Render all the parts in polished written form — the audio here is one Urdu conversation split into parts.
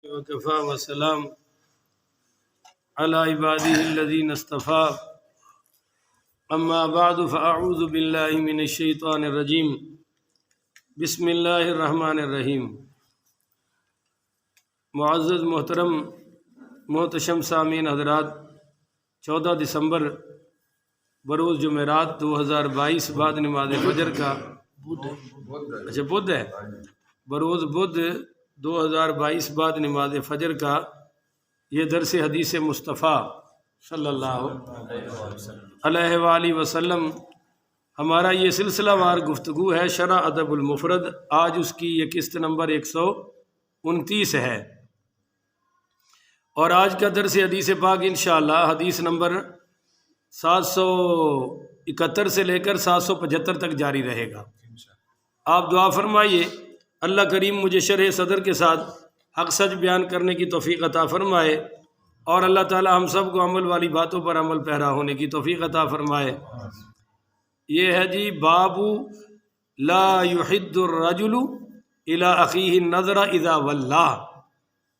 وکفا وسلام علی عباده الذین اصطفى اما بعد فاعوذ باللہ من الشیطان الرجیم بسم اللہ الرحمن الرحیم۔ معزز محترم محتشم سامعین حضرات، 14 دسمبر بروز جمعرات 2022 بعد نماز فجر کا بدھ ہے، بروز بدھ 2022 بعد نماز فجر کا یہ درس حدیث مصطفیٰ صلی اللہ علیہ وآلہ وسلم ہمارا یہ سلسلہ وار گفتگو ہے شرح ادب المفرد۔ آج اس کی یہ قسط نمبر 129 ہے اور آج کا درس حدیث پاک انشاءاللہ حدیث نمبر 771 سے لے کر 775 تک جاری رہے گا۔ آپ دعا فرمائیے اللہ کریم مجھے شرح صدر کے ساتھ حق سچ بیان کرنے کی توفیق عطا فرمائے اور اللہ تعالی ہم سب کو عمل والی باتوں پر عمل پیرا ہونے کی توفیق عطا فرمائے۔ یہ ہے جی باب لا یحد الرجل الی اخیہ النظر اذا ولّا۔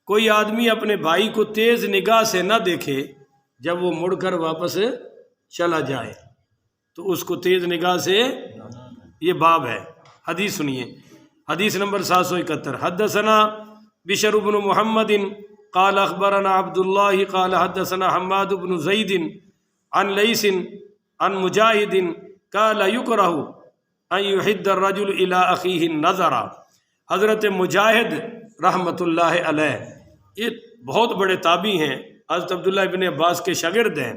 کوئی آدمی اپنے بھائی کو تیز نگاہ سے نہ دیکھے جب وہ مڑ کر واپس چلا جائے، تو اس کو تیز نگاہ سے، یہ باب ہے۔ حدیث سنیے، حدیث نمبر 771۔ حدثنا بشر بن محمد قال اخبرنا عبد الله قال حدثنا حماد بن زید عن لیث عن مجاہد قال یکرہ ان یحد الرجل الی اخیہ النظر۔ حضرت مجاہد رحمۃ اللہ علیہ یہ بہت بڑے تابعی ہیں، حضرت عبداللہ ابن عباس کے شاگرد ہیں۔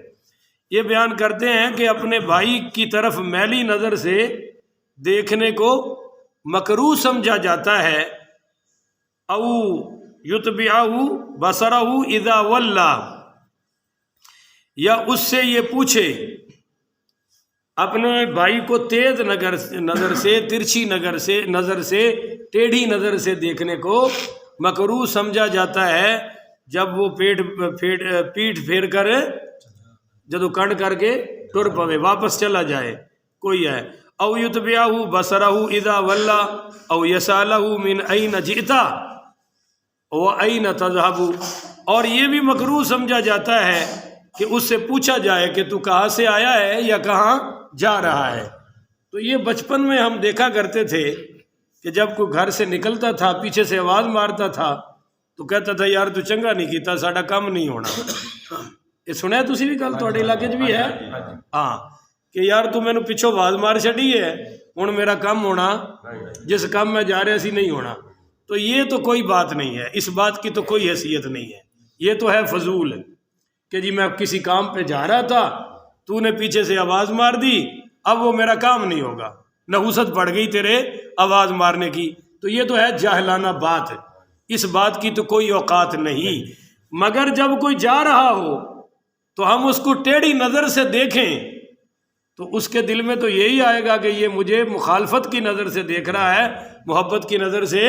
یہ بیان کرتے ہیں کہ اپنے بھائی کی طرف میلی نظر سے دیکھنے کو مکروہ سمجھا جاتا ہے، او یتبعہ بصرہ اذا ولا، یا اس سے یہ پوچھے اپنے بھائی کو تیز نظر سے، ترچھی نظر سے، ٹیڑھی نظر سے دیکھنے کو مکروہ سمجھا جاتا ہے جب وہ پیٹ پھیر کر جدو کنڈ کر کے ٹر پوے واپس چلا جائے کوئی ہے۔ او یتبعہ بصرہ اذا ولا او یسالہ من این جئتا و این تذہب، اور یہ بھی مکروہ سمجھا جاتا ہے کہ اس سے پوچھا جائے کہ تو کہاں سے آیا ہے یا کہاں جا رہا ہے۔ تو یہ بچپن میں ہم دیکھا کرتے تھے کہ جب کوئی گھر سے نکلتا تھا پیچھے سے آواز مارتا تھا تو کہتا تھا یار تو چنگا نہیں کیتا، ساڈا کام نہیں ہونا۔ یہ سنیا تسی بھی گل تواڈے علاقے چ بھی ہے؟ ہاں، کہ یار تو مینوں پچھوں آواز مار چڑی ہے، ہن میرا کام ہونا، جس کام میں جا رہا سی نہیں ہونا۔ تو یہ تو کوئی بات نہیں ہے، اس بات کی تو کوئی حیثیت نہیں ہے، یہ تو ہے فضول کہ جی میں کسی کام پہ جا رہا تھا، تو نے پیچھے سے آواز مار دی، اب وہ میرا کام نہیں ہوگا، نحوست پڑ گئی تیرے آواز مارنے کی۔ تو یہ تو ہے جاہلانہ بات، اس بات کی تو کوئی اوقات نہیں۔ مگر جب کوئی جا رہا ہو تو ہم اس کو ٹیڑھی نظر سے دیکھیں تو اس کے دل میں تو یہی آئے گا کہ یہ مجھے مخالفت کی نظر سے دیکھ رہا ہے، محبت کی نظر سے،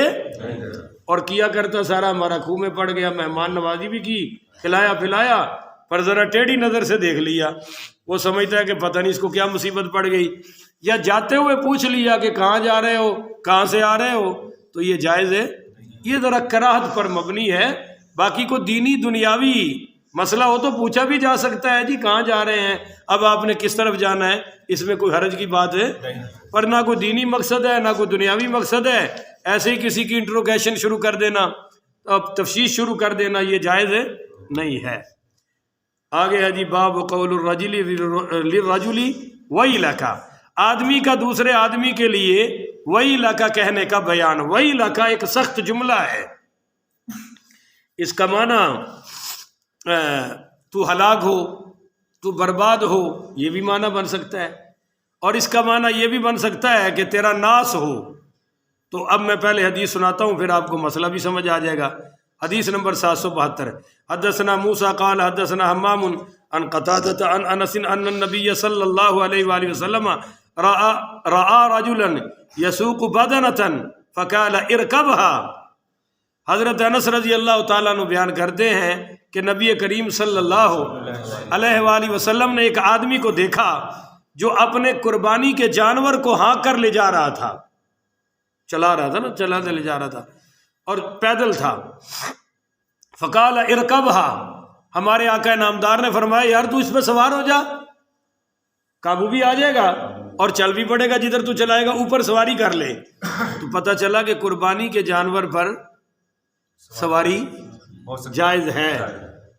اور کیا کرتا سارا ہمارا خوں میں پڑ گیا، مہمان نوازی بھی کی، کھلایا پلایا، پر ذرا ٹیڑھی نظر سے دیکھ لیا، وہ سمجھتا ہے کہ پتہ نہیں اس کو کیا مصیبت پڑ گئی، یا جاتے ہوئے پوچھ لیا کہ کہاں جا رہے ہو، کہاں سے آ رہے ہو، تو یہ جائز ہے۔ یہ ذرا کراہت پر مبنی ہے، باقی کو دینی دنیاوی مسئلہ ہو تو پوچھا بھی جا سکتا ہے جی کہاں جا رہے ہیں، اب آپ نے کس طرف جانا ہے، اس میں کوئی حرج کی بات ہے، پر نہ کوئی دینی مقصد ہے نہ کوئی دنیاوی مقصد ہے، ایسے ہی کسی کی انٹروگیشن شروع کر دینا، تفتیش شروع کر دینا، یہ جائز نہیں ہے۔ آگے ہے جی باب قول الرجل للرجل ویلک، آدمی کا دوسرے آدمی کے لیے ویلک کہنے کا بیان۔ ویلک ایک سخت جملہ ہے، اس کا معنی تو ہلاک ہو، تو برباد ہو، یہ بھی معنی بن سکتا ہے، اور اس کا معنی یہ بھی بن سکتا ہے کہ تیرا ناس ہو۔ تو اب میں پہلے حدیث سناتا ہوں، پھر آپ کو مسئلہ بھی سمجھ آ جائے گا۔ حدیث نمبر 772۔ حدثنا موسیٰ قال حدثنا حمام عن قتادة عن انس ان النبی صلی اللہ علیہ وآلہ وسلم رأى رجلا يسوق بدنة فقال اركبها۔ حضرت انس رضی اللہ تعالیٰ عنہ بیان کرتے ہیں کہ نبی کریم صلی اللہ علیہ وآلہ وسلم نے ایک آدمی کو دیکھا جو اپنے قربانی کے جانور کو ہانک کر لے جا رہا تھا، چلا رہا تھا نا، چلا لے جا رہا تھا، اور پیدل تھا۔ فقال ارکبھا، ہمارے آقا نامدار نے فرمایا یار تو اس پہ سوار ہو جا، قابو بھی آ جائے گا اور چل بھی پڑے گا، جدھر تو چلائے گا اوپر سواری کر لے۔ تو پتہ چلا کہ قربانی کے جانور پر سواری جائز ہے۔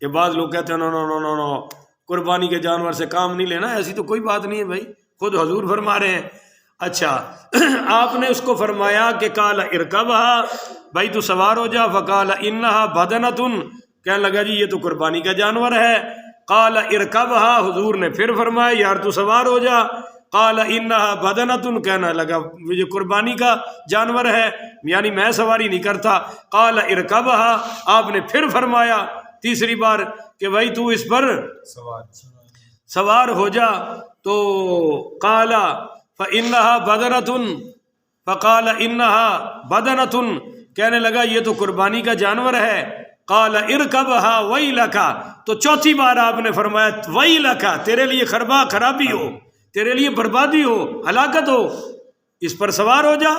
یہ بعض لوگ کہتے ہیں نو نو نو نو نو قربانی کے جانور سے کام نہیں لینا، ایسی تو کوئی بات نہیں ہے بھائی، خود حضور فرما رہے ہیں۔ اچھا آپ نے اس کو فرمایا کہ قال ارکبھا، بھائی تو سوار ہو جا، فقال انہا بدنۃ، کہنے لگا جی یہ تو قربانی کا جانور ہے۔ قال ارکبھا، حضور نے پھر فرمایا یار تو سوار ہو جا۔ قال انہا بدنۃ، کہنے لگا یہ قربانی کا جانور ہے، یعنی میں سواری نہیں کرتا۔ قال ارکبھا، آپ نے پھر فرمایا تیسری بار کہ بھائی تو اس پر سوار ہو جا۔ تو قال فإنہا بدنۃ، فقال انہا بدنۃ، کہنے لگا یہ تو قربانی کا جانور ہے۔ قال ارکبھا ویلک، تو چوتھی بار آپ نے فرمایا ویلک، تیرے لیے خرابی ہو، تیرے لیے بربادی ہو، ہلاکت ہو، اس پر سوار ہو جا۔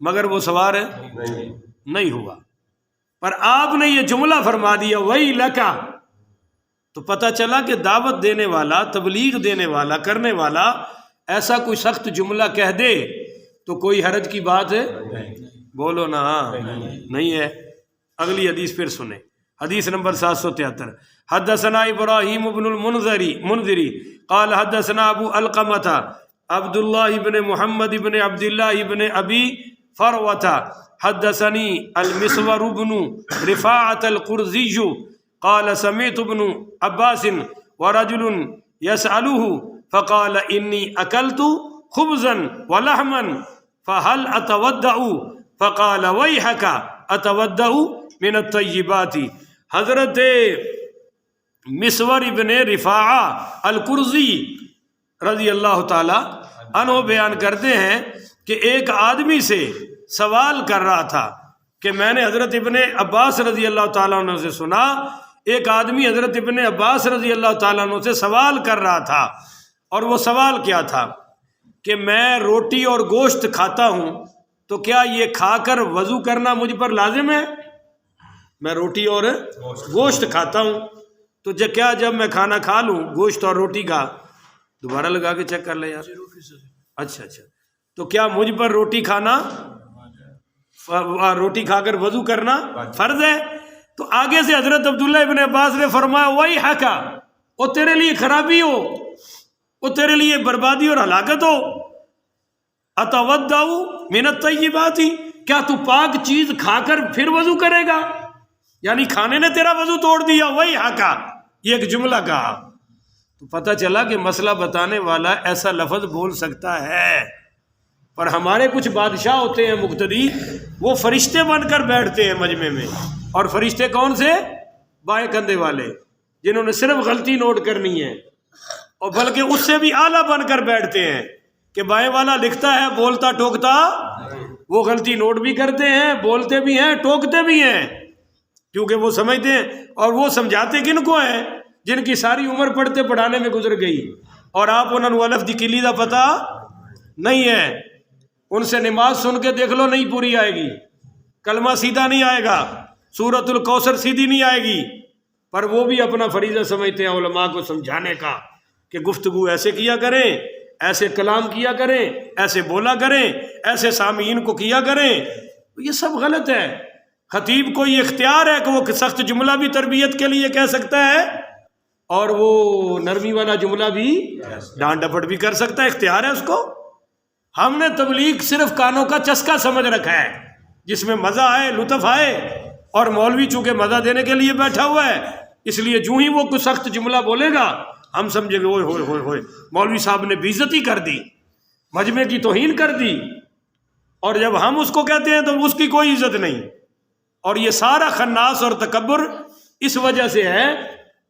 مگر وہ سوار نہیں ہوا، پر آپ نے یہ جملہ فرما دیا ویلک، تو پتہ چلا کہ دعوت دینے والا، تبلیغ دینے والا، کرنے والا ایسا کوئی سخت جملہ کہہ دے تو کوئی حرج کی بات ہے؟ بولو نا، نہیں ہے۔ اگلی حدیث پھر سنیں، حدیث نمبر 773۔ حدثنا ابراہیم بن المنذری قال حدثنا ابو علقمۃ عبداللہ بن محمد بن عبداللہ بن ابی فروۃ حدثنی المسور بن رفاعۃ القرظی قال سمعت ابن عباس ورجل يسأله فقال انی اکلت خبزا ولحما فهل اتودع فقال ویحک اتودع من الطیبات۔ حضرت مسور ابن رفاعہ القرظی رضی اللہ تعالی عنہ بیان کرتے ہیں کہ ایک آدمی سے سوال کر رہا تھا کہ میں نے حضرت ابن عباس رضی اللہ تعالیٰ عنہ سے سنا، ایک آدمی حضرت ابن عباس رضی اللہ تعالیٰ عنہ سے سوال کر رہا تھا، اور وہ سوال کیا تھا کہ میں روٹی اور گوشت کھاتا ہوں تو کیا یہ کھا کر وضو کرنا مجھ پر لازم ہے؟ میں روٹی اور گوشت کھاتا ہوں تو کیا جب میں کھانا کھا لوں گوشت اور روٹی کا، دوبارہ لگا کے چیک کر لے یار، اچھا تو کیا مجھ پر روٹی کھا کر وضو کرنا فرض ہے؟ تو آگے سے حضرت عبداللہ ابن عباس نے فرمایا وہی حقا، وہ تیرے لیے خرابی ہو، وہ تیرے لیے بربادی اور ہلاکت ہو۔ اتودع من الطیبات، کیا تو پاک چیز کھا کر پھر وضو کرے گا؟ یعنی کھانے نے تیرا وضو توڑ دیا، وہی حقا، یہ ایک جملہ کہا۔ تو پتہ چلا کہ مسئلہ بتانے والا ایسا لفظ بول سکتا ہے، پر ہمارے کچھ بادشاہ ہوتے ہیں مقتدی، وہ فرشتے بن کر بیٹھتے ہیں مجمع میں، اور فرشتے کون سے؟ بائیں کندھے والے، جنہوں نے صرف غلطی نوٹ کرنی ہے، اور بلکہ اس سے بھی اعلیٰ بن کر بیٹھتے ہیں کہ بائیں والا لکھتا ہے بولتا ٹوکتا، وہ غلطی نوٹ بھی کرتے ہیں، بولتے بھی ہیں، ٹوکتے بھی ہیں، کیونکہ وہ سمجھتے ہیں، اور وہ سمجھاتے کن کو ہیں؟ جن کی ساری عمر پڑھتے پڑھانے میں گزر گئی، اور آپ انہوں نے الف دی کلی دا پتہ نہیں ہے، ان سے نماز سن کے دیکھ لو نہیں پوری آئے گی، کلمہ سیدھا نہیں آئے گا، سورۃ الکوثر سیدھی نہیں آئے گی، پر وہ بھی اپنا فریضہ سمجھتے ہیں علماء کو سمجھانے کا کہ گفتگو ایسے کیا کریں، ایسے کلام کیا کریں، ایسے بولا کریں، ایسے سامعین کو کیا کریں۔ یہ سب غلط ہے۔ خطیب کو یہ اختیار ہے کہ وہ سخت جملہ بھی تربیت کے لیے کہہ سکتا ہے، اور وہ نرمی والا جملہ بھی ڈانٹ ڈپٹ بھی کر سکتا ہے، اختیار ہے اس کو۔ ہم نے تبلیغ صرف کانوں کا چسکا سمجھ رکھا ہے، جس میں مزہ آئے، لطف آئے، اور مولوی چونکہ مزہ دینے کے لیے بیٹھا ہوا ہے، اس لیے جو ہی وہ کوئی سخت جملہ بولے گا ہم سمجھیں گے اوئے ہوئے ہوئے ہوئے مولوی صاحب نے بے عزتی کر دی، مجمع کی توہین کر دی، اور جب ہم اس کو کہتے ہیں تو اس کی کوئی عزت نہیں۔ اور یہ سارا خناس اور تکبر اس وجہ سے ہے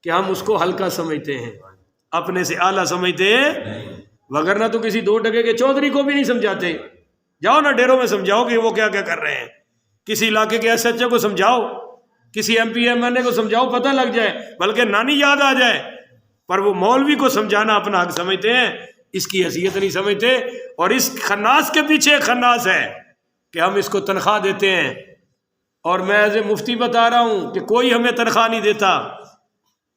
کہ ہم اس کو ہلکا سمجھتے ہیں، اپنے سے اعلیٰ سمجھتے ہیں، وگرنہ تو کسی 2 ٹکے کے چودھری کو بھی نہیں سمجھاتے۔ جاؤ نا ڈیروں میں سمجھاؤ کہ وہ کیا کیا کر رہے ہیں، کسی علاقے کے ایس ایچ او کو سمجھاؤ، کسی ایم پی ایم این اے کو سمجھاؤ، پتہ لگ جائے، بلکہ نانی یاد آ جائے، پر وہ مولوی کو سمجھانا اپنا حق سمجھتے ہیں، اس کی حیثیت نہیں سمجھتے۔ اور اس خناس کے پیچھے ایک خناس ہے کہ ہم اس کو تنخواہ دیتے ہیں اور میں ایز اے مفتی بتا رہا ہوں کہ کوئی ہمیں تنخواہ نہیں دیتا.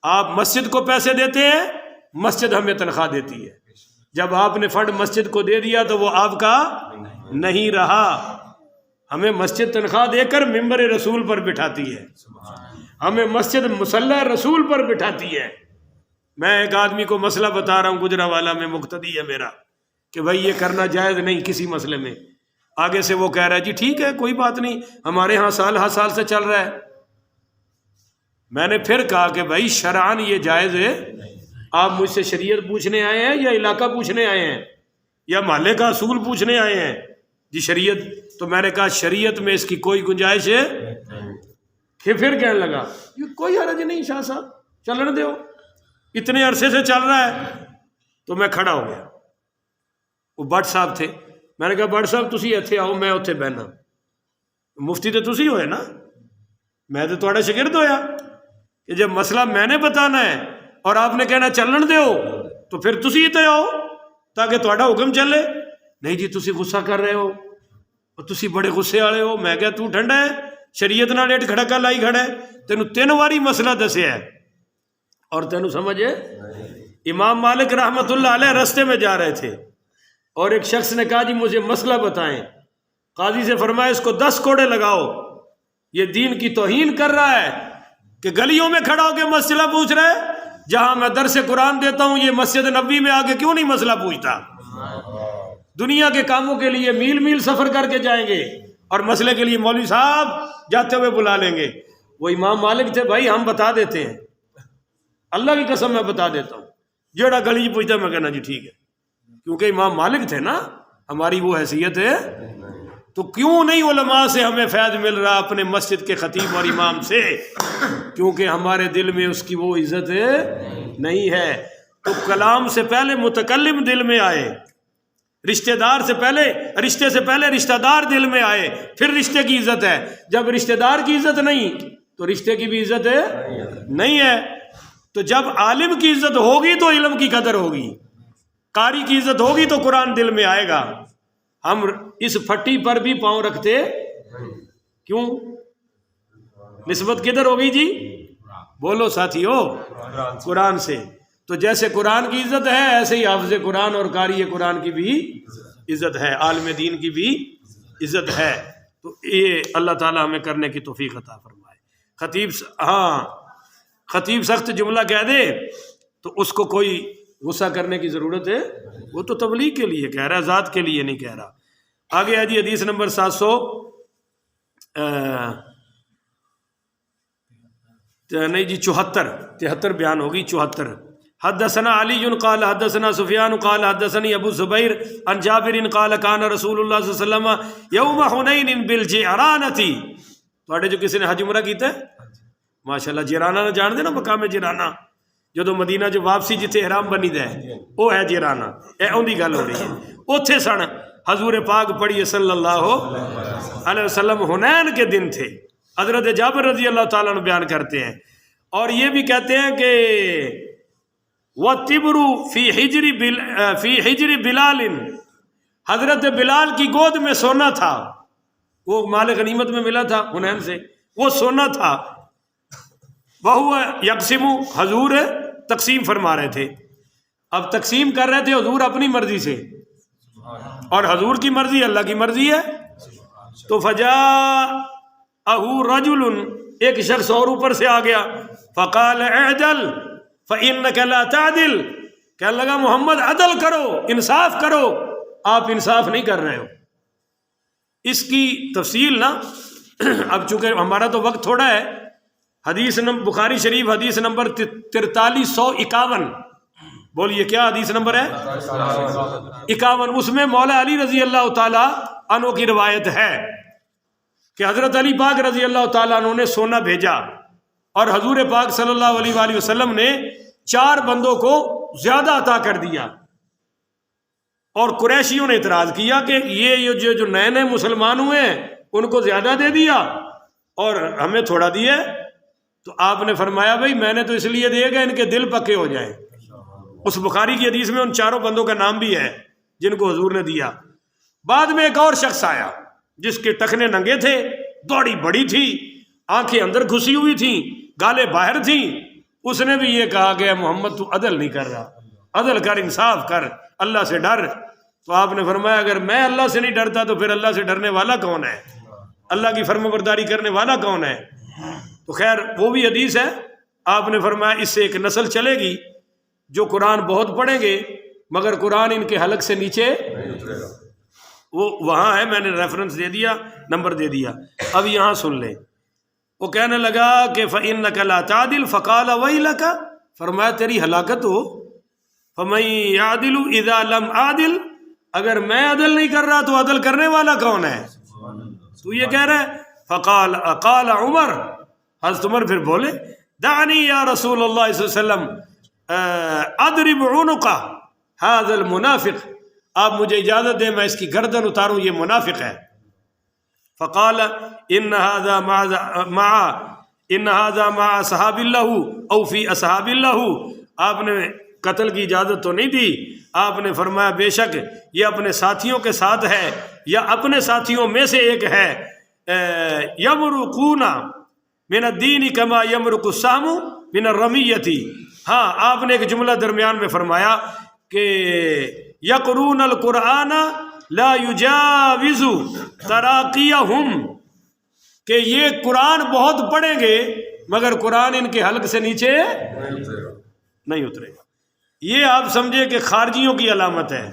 آپ مسجد کو پیسے دیتے ہیں، مسجد ہمیں تنخواہ دیتی ہے. جب آپ نے فنڈ مسجد کو دے دیا تو وہ آپ کا نہیں رہا. ہمیں مسجد تنخواہ دے کر ممبر رسول پر بٹھاتی ہے، ہمیں مسجد مصلی رسول پر بٹھاتی ہے. میں ایک آدمی کو مسئلہ بتا رہا ہوں، گجرانوالہ میں مقتدی ہے میرا، کہ بھائی یہ کرنا جائز نہیں کسی مسئلے میں. آگے سے وہ کہہ رہا ہے جی ٹھیک ہے کوئی بات نہیں، ہمارے ہاں سال ہر سال سے چل رہا ہے. میں نے پھر کہا کہ بھائی شرعاً یہ جائز ہے. آپ مجھ سے شریعت پوچھنے آئے ہیں یا علاقہ پوچھنے آئے ہیں یا محلے کا اصول پوچھنے آئے ہیں؟ جی شریعت. تو میں نے کہا شریعت میں اس کی کوئی گنجائش ہے؟ کہ پھر کہنے لگا یہ کوئی حرج نہیں شاہ صاحب، چلن دو، اتنے عرصے سے چل رہا ہے. تو میں کھڑا ہو گیا. وہ بٹ صاحب تھے. میں نے کہا بٹ صاحب تسی ایتھے آؤ، میں اتنے بہنا. مفتی تو تسی ہوئے نا، میں تو تھوڑا شاگرد ہویا کہ جب مسئلہ میں نے بتانا ہے اور آپ نے کہنا چلن دیو تو پھر تسی اتنے آؤ تاکہ تھوڑا حکم چلے. نہیں جی تسی غصہ کر رہے ہو اور تسی بڑے غصے والے ہو. میں کہا تو ٹھنڈا ہے، شریعت نال ایٹ کھڑکا لائی کھڑا ہے، تینوں 3 واری مسئلہ دسیا ہے اور تینوں سمجھے. امام مالک رحمۃ اللہ علیہ رستے میں جا رہے تھے اور ایک شخص نے کہا جی مجھے مسئلہ بتائیں. قاضی سے فرمایا اس کو 10 کوڑے لگاؤ، یہ دین کی توہین کر رہا ہے کہ گلیوں میں کھڑا ہو کے مسئلہ پوچھ رہے ہے. جہاں میں درس قرآن دیتا ہوں یہ مسجد نبوی میں آ کے کیوں نہیں مسئلہ پوچھتا؟ دنیا کے کاموں کے لیے میل میل سفر کر کے جائیں گے اور مسئلے کے لیے مولوی صاحب جاتے ہوئے بلا لیں گے. وہ امام مالک تھے بھائی، ہم بتا دیتے ہیں، اللہ کی قسم میں بتا دیتا ہوں. جیڑا گلی پوچھتا میں کہنا جی ٹھیک ہے، کیونکہ امام مالک تھے نا، ہماری وہ حیثیت ہے. تو کیوں نہیں علماء سے ہمیں فیض مل رہا اپنے مسجد کے خطیب اور امام سے؟ کیونکہ ہمارے دل میں اس کی وہ عزت نہیں ہے. تو کلام سے پہلے متکلم دل میں آئے، رشتہ دار سے پہلے، رشتے سے پہلے رشتہ دار دل میں آئے، پھر رشتے کی عزت ہے. جب رشتہ دار کی عزت نہیں تو رشتے کی بھی عزت نہیں ہے. تو جب عالم کی عزت ہوگی تو علم کی قدر ہوگی، قاری کی عزت ہوگی تو قرآن دل میں آئے گا. ہم اس پھٹی پر بھی پاؤں رکھتے کیوں؟ نسبت کدھر ہوگی جی؟ بولو ساتھیو، قرآن سے. تو جیسے قرآن کی عزت ہے ایسے ہی حافظ قرآن اور قاری قرآن کی بھی عزت ہے، عالم دین کی بھی عزت ہے. تو یہ اللہ تعالیٰ ہمیں کرنے کی توفیق عطا فرمائے. خطیب سخت جملہ کہہ دے تو اس کو کوئی غصہ کرنے کی ضرورت ہے؟ وہ تو تبلیغ کے لیے کہہ رہا ہے، ذات کے لیے نہیں کہہ رہا. آگے ہے جی حدیث نمبر 700 نہیں جی 73 بیان ہوگی. 74 حدثنا علی قال حدثنا سفیان قال حدثنی ابو زبیر عن جابر قال کان رسول اللہ صلی اللہ علیہ وسلم یوم حنین بالجعرانۃ. تھوڑے جو کسی نے حج عمرہ کیتا ہے ماشاءاللہ، جیرانہ نہ جان دے نا، مقام جیرانہ جدو مدینہ جو واپسی جتھے احرام بنی دے وہ ہے جیرانہ، اے اون دی گل ہو رہی ہے. اوتھے سن حضور پاک پڑھیے صلی اللہ علیہ وسلم حنین کے دن تھے. حضرت جابر رضی اللہ تعالیٰ عنہ بیان کرتے ہیں اور یہ بھی کہتے ہیں کہ وَتِبْرُ فِي حِجْرِ بِلَالٍ، حضرت بلال کی گود میں سونا تھا، وہ مال غنیمت میں ملا تھا حنین سے، وہ سونا تھا. وَهُوَ يَقْسِمُ، حضور تقسیم فرما رہے تھے. اب تقسیم کر رہے تھے حضور اپنی مرضی سے، اور حضور کی مرضی اللہ کی مرضی ہے. تو فَجَاءَهُ رَجُلٌ، ایک شخص اور اوپر سے آ گیا، فَقَالَ اعْدَلْ فَإِنَّكَ لَا تَعْدِلْ، کہنے لگا محمد عدل کرو، انصاف کرو، آپ انصاف نہیں کر رہے ہو. اس کی تفصیل نا اب چونکہ ہمارا تو وقت تھوڑا ہے، حدیث نمبر بخاری شریف حدیث نمبر 4351، بولیے کیا حدیث نمبر ہے؟ 51. اس میں مولا علی رضی اللہ تعالیٰ عنہ کی روایت ہے کہ حضرت علی پاک رضی اللہ تعالیٰ عنہ نے سونا بھیجا اور حضور پاک صلی اللہ علیہ وآلہ وسلم نے 4 بندوں کو زیادہ عطا کر دیا. اور قریشیوں نے اعتراض کیا کہ یہ جو نئے نئے مسلمان ہوئے ہیں ان کو زیادہ دے دیا اور ہمیں تھوڑا دیا. تو آپ نے فرمایا بھائی میں نے تو اس لیے دے گا ان کے دل پکے ہو جائیں. اس بخاری کی حدیث میں ان 4 بندوں کا نام بھی ہے جن کو حضور نے دیا. بعد میں ایک اور شخص آیا جس کے ٹخنے ننگے تھے دوڑی بڑی تھی، آنکھیں اندر گھسی ہوئی تھیں، گالیں باہر تھیں، اس نے بھی یہ کہا کہ محمد تو عدل نہیں کر رہا، عدل کر، انصاف کر، اللہ سے ڈر۔ تو آپ نے فرمایا اگر میں اللہ سے نہیں ڈرتا تو پھر اللہ سے ڈرنے والا کون ہے، اللہ کی فرمانبرداری کرنے والا کون ہے؟ تو خیر وہ بھی حدیث ہے۔ آپ نے فرمایا اس سے ایک نسل چلے گی جو قرآن بہت پڑھیں گے مگر قرآن ان کے حلق سے نیچے، وہ وہاں ہے، میں نے ریفرنس دے دیا، نمبر دے دیا۔ اب یہاں سن لیں، وہ کہنے لگا کہ فَإِنَّكَ لَا تَعْدِلُ فَقَالَ وَيْلَكَ، فرمایا تیری ہلاکت ہو، فَمَن يَعْدِلُ إِذَا لَمْ أَعْدِلْ، اگر میں عدل نہیں کر رہا تو عدل کرنے والا کون ہے؟ تو یہ کہہ رہا ہے قال عمر، حضرت عمر پھر بولے دعنی یا رسول اللہ صلی اللہ علیہ وسلم اضرب عنق هذا المنافق، آپ مجھے اجازت دیں میں اس کی گردن اتاروں، یہ منافق ہے۔ فقال ان هذا مع اصحاب اللہ او فی اصحاب اللہ، آپ نے قتل کی اجازت تو نہیں دی، آپ نے فرمایا بے شک یہ اپنے ساتھیوں کے ساتھ ہے یا اپنے ساتھیوں میں سے ایک ہے، یمرقون من الدین کما یمرق السہم من الرمیۃ۔ ہاں آپ نے ایک جملہ درمیان میں فرمایا کہ یقرون القرآن لا یجاوز تراقیہم، کہ یہ قرآن بہت پڑھیں گے مگر قرآن ان کے حلق سے نیچے نہیں اترے گا۔ یہ آپ سمجھے کہ خارجیوں کی علامت ہے،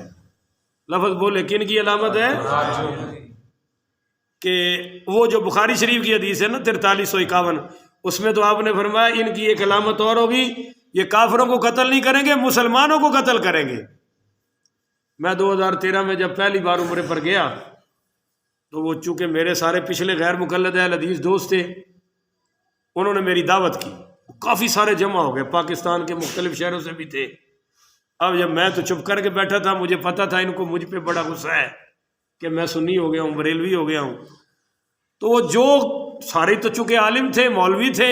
لفظ بولے کن کی علامت ہے؟ کہ وہ جو بخاری شریف کی حدیث ہے نا 4351، اس میں تو آپ نے فرمایا ان کی ایک علامت اور ہوگی، یہ کافروں کو قتل نہیں کریں گے، مسلمانوں کو قتل کریں گے۔ میں 2013 میں جب پہلی بار عمرے پر گیا تو وہ چونکہ میرے سارے پچھلے غیر مقلد اہل حدیث دوست تھے، انہوں نے میری دعوت کی، کافی سارے جمع ہو گئے، پاکستان کے مختلف شہروں سے بھی تھے۔ اب جب میں تو چپ کر کے بیٹھا تھا، مجھے پتا تھا ان کو مجھ پہ بڑا غصہ ہے کہ میں سنی ہو گیا ہوں، بریلوی ہو گیا ہوں، تو وہ جو سارے تو چونکہ عالم تھے، مولوی تھے،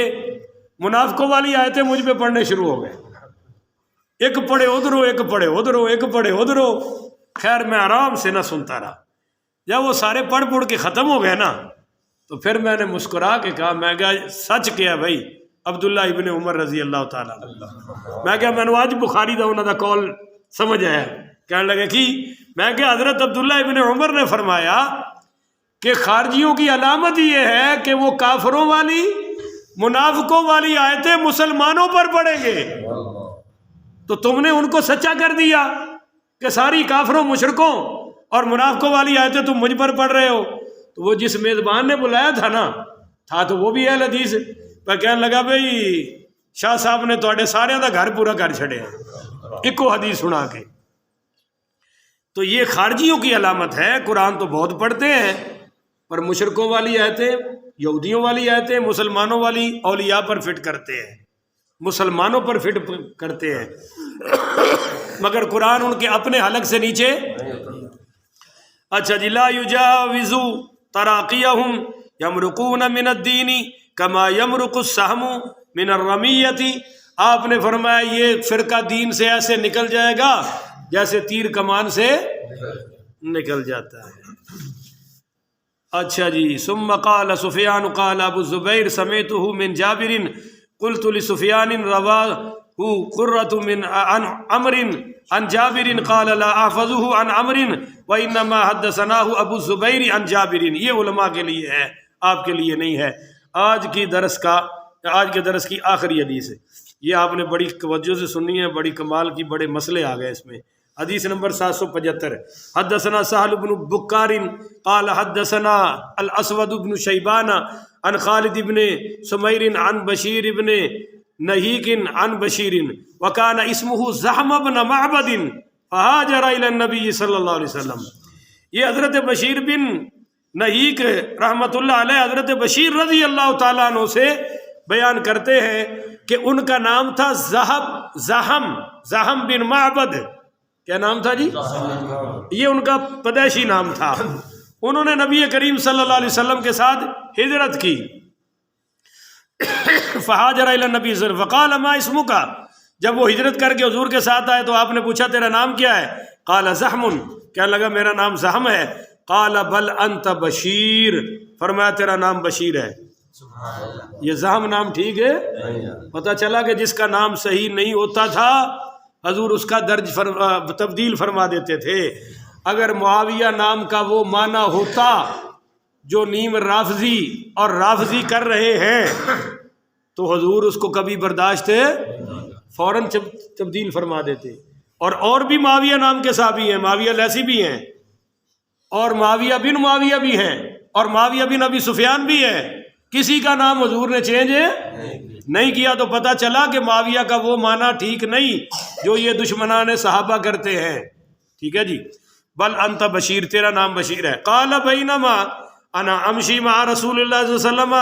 منافقوں والی آیتیں مجھ پہ پڑھنے شروع ہو گئے، ایک پڑھے ادھرو، ایک پڑھے ادھرو، ایک پڑھے ادھرو۔ خیر میں آرام سے نہ سنتا رہا، جب وہ سارے پڑھ کے ختم ہو گئے نا تو پھر میں نے مسکرا کے کہا، میں کہا سچ کیا بھائی عبداللہ ابن عمر رضی اللہ تعالیٰ، میں کہا میں نے آج بخاری دا انہوں دا کال سمجھ آیا، کہنے لگے کہ میں کہ حضرت عبداللہ ابن عمر نے فرمایا کہ خارجیوں کی علامت یہ ہے کہ وہ کافروں والی، منافقوں والی آیتیں مسلمانوں پر پڑھیں گے، تو تم نے ان کو سچا کر دیا کہ ساری کافروں، مشرکوں اور منافقوں والی آیتیں تم مجھ پر پڑھ رہے ہو۔ تو وہ جس میزبان نے بلایا تھا نا، تھا تو وہ بھی اہل حدیث، میں کہنے لگا بھئی شاہ صاحب نے تواڈے سارے دا گھر پورا کر چھڑیا ایکو حدیث سنا کے۔ تو یہ خارجیوں کی علامت ہے، قرآن تو بہت پڑھتے ہیں پر مشرکوں والی آیتیں، یہودیوں والی آیتیں مسلمانوں والی اولیاء پر فٹ کرتے ہیں، مسلمانوں پر فٹ کرتے ہیں، مگر قرآن ان کے اپنے حلق سے نیچے۔ اچھا جی، لا یجاوز تراقیہم یمرقون من الدین کما یمرق السہم من الرمیۃ، آپ نے فرمایا یہ فرقہ دین سے ایسے نکل جائے گا جیسے تیر کمان سے نکل جاتا ہے۔ اچھا جی، ثم قال سفیان قال ابو الزبیر سمعته من جابر قلت لسفیان رواه قرة من عمر عن جابر قال لا احفظه عن عمر وانما حدثناه ابو الزبیر عن جابر۔ یہ علماء کے لیے ہے، آپ کے لیے نہیں ہے۔ آج کے درس کی آخری حدیث ہے، یہ آپ نے بڑی توجہ سے سننی ہے، بڑی کمال کی، بڑے مسئلے آ گئے اس میں۔ حدیث نمبر 775، حدثنا سہل بن بکار قال حدثنا الاسود بن شیبان عن خالد بن سمیر عن بشیر بن نہیک عن بشیر وکان اسمہ زحم بن معبد فہاجر الی النبی صلی اللہ علیہ وسلم۔ یہ حضرت بشیر بن نہیک رحمۃ اللہ علیہ، حضرت بشیر رضی اللہ تعالیٰ عنہ سے بیان کرتے ہیں کہ ان کا نام تھا زحم بن معبد۔ کیا نام تھا جی؟ یہ ان کا پیدائشی نام تھا۔ انہوں نے نبی کریم صلی اللہ علیہ وسلم کے ساتھ ہجرت کی، فہاجر الی النبی صلی اللہ علیہ وسلم فقال ما اسمک، جب وہ ہجرت کر کے حضور کے ساتھ آئے تو آپ نے پوچھا تیرا نام کیا ہے؟ قال زحم، کہنے لگا میرا نام زحم ہے۔ قال بل انت بشیر، فرمایا تیرا نام بشیر ہے. یہ زحم نام ٹھیک ہے؟ پتہ چلا کہ جس کا نام صحیح نہیں ہوتا تھا حضور اس کا درج تبدیل فرما دیتے تھے. اگر معاویہ نام کا وہ معنی ہوتا جو نیم رافضی اور رافضی کر رہے ہیں تو حضور اس کو کبھی برداشت فوراً تبدیل فرما دیتے. اور بھی معاویہ نام کے صحابی ہیں، معاویہ لیثی بھی ہیں، اور معاویہ بن معاویہ بھی ہیں، اور معاویہ بن ابی سفیان بھی ہے. کسی کا نام حضور نے چینج نہیں کیا. تو پتہ چلا کہ معاویہ کا وہ معنی ٹھیک نہیں جو یہ دشمنان صحابہ کرتے ہیں. ٹھیک ہے جی. بل انت بشیر، تیرا نام بشیر ہے. قال بینما انا امشی مع رسول اللہ صلی اللہ علیہ وسلم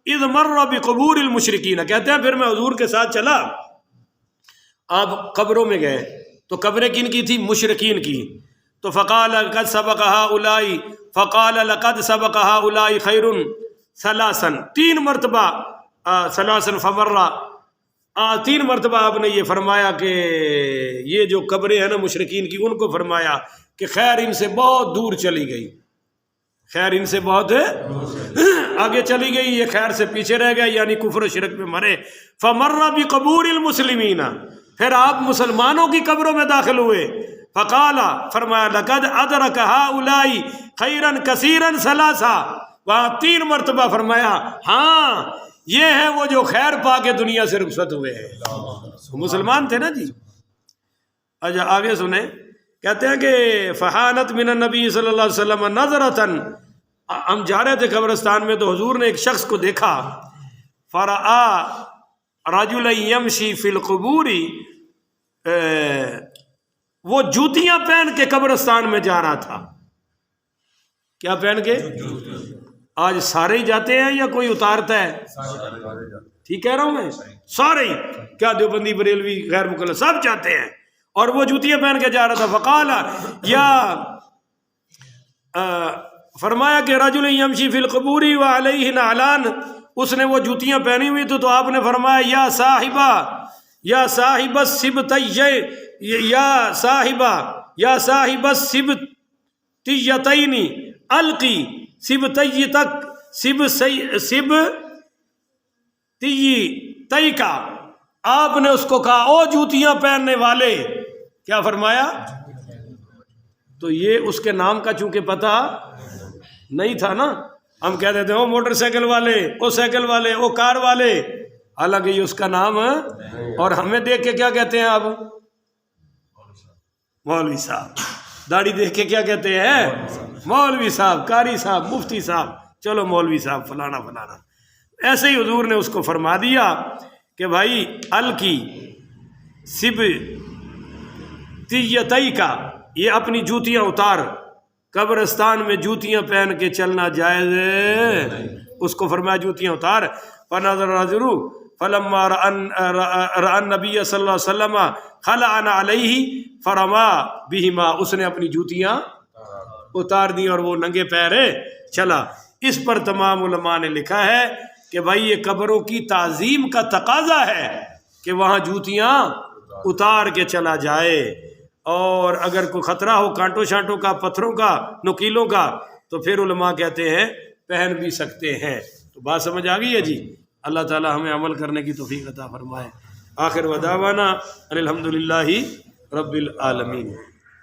اذ مر بقبور المشرکین. کہتے ہیں پھر میں حضور کے ساتھ چلا، آپ قبروں میں گئے تو قبریں کن کی تھی؟ مشرکین کی. تو فقال لقد سبق هؤلاء فقال لقد سبق هؤلاء خیر ثلاثا، 3 مرتبہ ثلاثا فمرہ، 3 مرتبہ آپ نے یہ فرمایا کہ یہ جو قبریں ہیں نا مشرکین کی، ان کو فرمایا کہ خیر ان سے بہت دور چلی گئی، خیر ان سے بہت آگے چلی گئی، یہ خیر سے پیچھے رہ گئے، یعنی کفر و شرک میں مرے. فمر بقبور المسلمین، پھر آپ مسلمانوں کی قبروں میں داخل ہوئے. فقال، فرمایا لقد ادرک هؤلاء خیرا کثیرا ثلاثا، وہاں 3 مرتبہ فرمایا ہاں یہ ہے وہ جو خیر پا کے دنیا سے رخصت ہوئے ہیں. مسلمان تھے نا جی. اچھا آگے سنیں، کہتے ہیں کہ فحانت من النبی صلی اللہ علیہ وسلم نظرتن، ہم جا رہے تھے قبرستان میں تو حضور نے ایک شخص کو دیکھا. فرآ رجلا یمشی فی القبور، وہ جوتیاں پہن کے قبرستان میں جا رہا تھا. کیا پہن کے؟ آج سارے ہی جاتے ہیں یا کوئی اتارتا ہے؟ ٹھیک کہہ رہا ہوں میں؟ سارے ہی، کیا دیوبندی بریلوی غیر مقلد سب جاتے ہیں، اور وہ جوتیاں پہن کے جا رہا تھا. فقال، یا فرمایا کہ رجل یمشی فی القبور وعلیہ نعلان، اس نے وہ جوتیاں پہنی ہوئی تو آپ نے فرمایا یا صاحب السبتیتین القی سبتیتیک، آپ نے اس کو کہا او جوتیاں پہننے والے. کیا فرمایا؟ تو یہ اس کے نام کا چونکہ پتہ نہیں تھا نا، ہم کہہ دیتے ہیں او موٹر سائیکل والے، او سائیکل والے، او کار والے، حالانکہ یہ اس کا نام ہے. اور ہمیں دیکھ کے کیا کہتے ہیں اب؟ مولوی صاحب. داڑھی دیکھ کے کیا کہتے ہیں؟ مولوی صاحب، قاری صاحب، مفتی صاحب، چلو مولوی صاحب فلانا فلانا. ایسے ہی حضور نے اس کو فرما دیا کہ بھائی الکی سبتیتیک، یہ اپنی جوتیاں اتار. قبرستان میں جوتیاں پہن کے چلنا جائز ہے. اس کو فرمایا جوتیاں اتار. فنظر الرجل فلما رأى النبي صلی اللہ علیہ وسلم خلعن علیہ فرما بہما، اس نے اپنی جوتیاں اتار دی اور وہ ننگے پیرے چلا. اس پر تمام علماء نے لکھا ہے کہ بھائی یہ قبروں کی تعظیم کا تقاضا ہے کہ وہاں جوتیاں اتار کے چلا جائے. اور اگر کوئی خطرہ ہو کانٹوں شانٹوں کا، پتھروں کا، نکیلوں کا، تو پھر علماء کہتے ہیں پہن بھی سکتے ہیں. تو بات سمجھ آ گئی ہے جی. اللہ تعالی ہمیں عمل کرنے کی توفیق عطا فرمائے. آخر ودعوانا ان الحمدللہ رب العالمین.